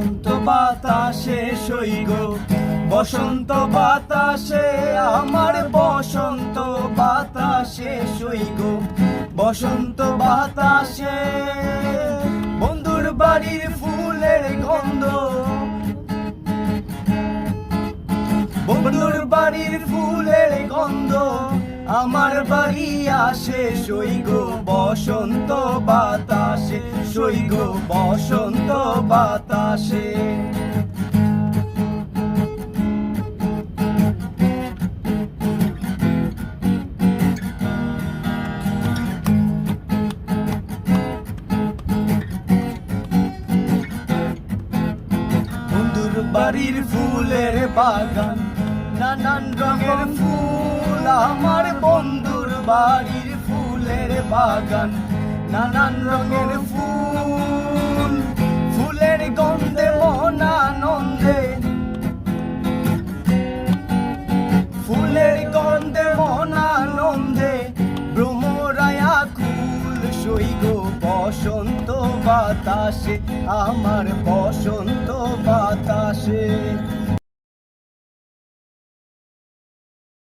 বসন্ত বাতাসে সইগ বসন্ত বাতাসে আমার বসন্ত বাতাসে সইগ বসন্ত বাতাসে বন্ধুর বাড়ির ফুলের গন্ধ বন্ধুর বাড়ির ফুলের গন্ধ আমার বাড়ি আসে সইগ বসন্ত বাতাসে সইগ বসন্ত বাতাসে বন্ধুর বাড়ির ফুলের বাগান নানান রঙের ফুল আমার বন্ধুর বাড়ির ফুলের বাগান নানান রঙের ফুল ফুলের গন্ধে মন আনন্দে ফুলের গন্ধে মন আনন্দে ভ্রমরায়া কুল সইগ বসন্ত বাতাসে আমার বসন্ত বাতাসে।